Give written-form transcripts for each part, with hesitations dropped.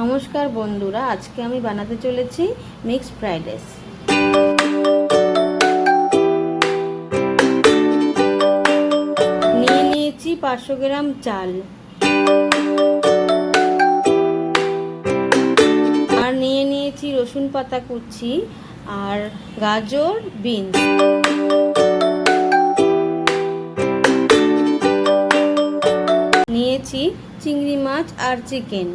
নমস্কার বন্ধুরা, আজকে আমি বানাতে চলেছি মিক্সড ফ্রাইড রাইস। নিয়ে নিয়েছি 500 গ্রাম চাল আর নিয়ে নিয়েছি রসুন পাতা কুচি আর গাজর, বিনস। নিয়েছি চিংড়ি মাছ আর চিকেন।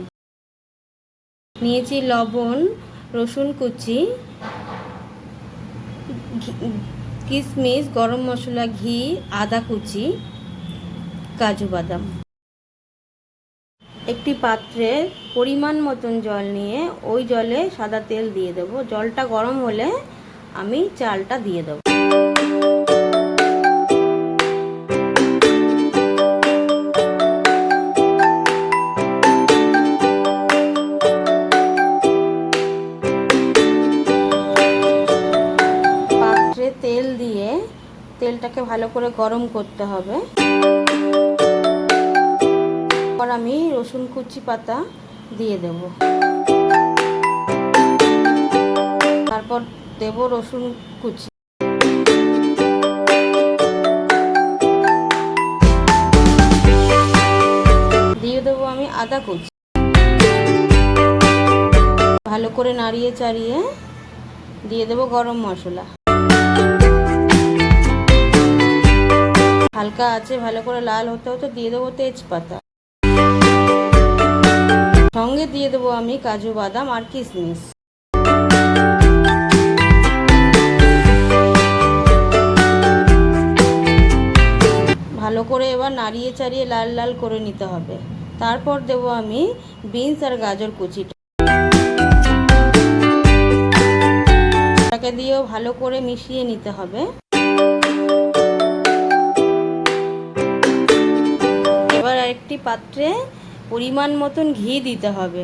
নিয়েছি লবণ, রসুন কুচি, কিশমিশ, গরম মশলা, ঘি, আদা কুচি, কাজু বাদাম। একটি পাত্রে পরিমাণ মতন জল নিয়ে ওই জলে সাদা তেল দিয়ে দেব। জলটা গরম হলে আমি চালটা দিয়ে দেব। তেল দিয়ে তেলটাকে ভালো করে গরম করতে হবে। এবার আমি রসুন কুচি পাতা দিয়ে দেব। তারপর দেব রসুন কুচি, দিয়ে দেবো আমি আদা কুচি। ভালো করে নাড়িয়ে চাড়িয়ে দিয়ে দেবো গরম মশলা। হালকা আছে ভালো করে লাল হতে হতে দিয়ে দেবো তেজপাতা। সঙ্গে দিয়ে দেবো আমি কাজু বাদাম আর কিশমিশ। ভালো করে এবার নাড়িয়ে চাড়িয়ে লাল লাল করে নিতে হবে। তারপর দেবো আমি বিনস আর গাজর কুচিটা। এটাকে দিয়েও ভালো করে মিশিয়ে নিতে হবে। এবার একটি পাত্রে পরিমাণ মতন ঘি দিতে হবে।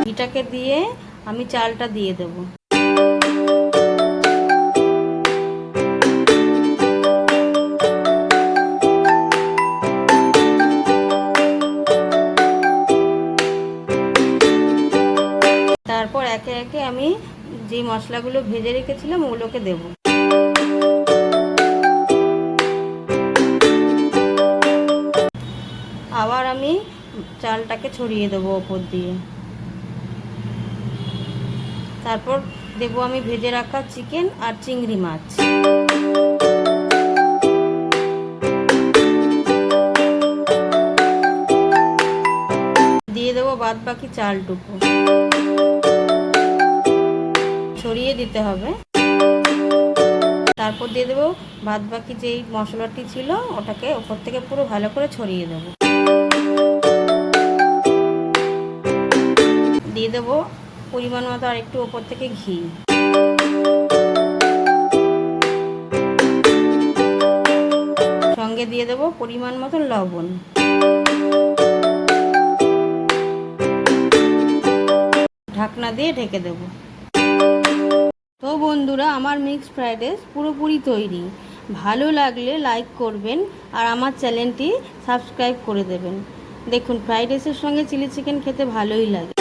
ঘিটাকে দিয়ে আমি চালটা দিয়ে দেব। তারপর একে একে আমি যে মশলাগুলো ভেজে রেখেছিলাম ওগুলোকে দেব। আবার আমি চালটাকে ছড়িয়ে দেবো ওপর দিয়ে। তারপর দেব আমি ভেজে রাখা চিকেন আর চিংড়ি মাছ। দিয়ে দেবো বাদ বাকি চালটুকু, ছড়িয়ে দিতে হবে। তারপর দিয়ে দেবো বাদ বাকি যেই মশলাটি ছিল ওটাকে ওপর থেকে পুরো ভালো করে ছড়িয়ে দেবো। দিয়ে দেবো পরিমাণ মতো আর একটু ওপর থেকে ঘি। সঙ্গে দিয়ে দেবো পরিমাণ মতো লবণ। ঢাকনা দিয়ে ঢেকে দেব। তো বন্ধুরা, আমার মিক্সড ফ্রাইড রাইস পুরোপুরি তৈরি। ভালো লাগলে লাইক করবেন আর আমার চ্যানেলটি সাবস্ক্রাইব করে দেবেন। দেখুন, ফ্রাইড রাইসের সঙ্গে চিলি চিকেন খেতে ভালোই লাগে।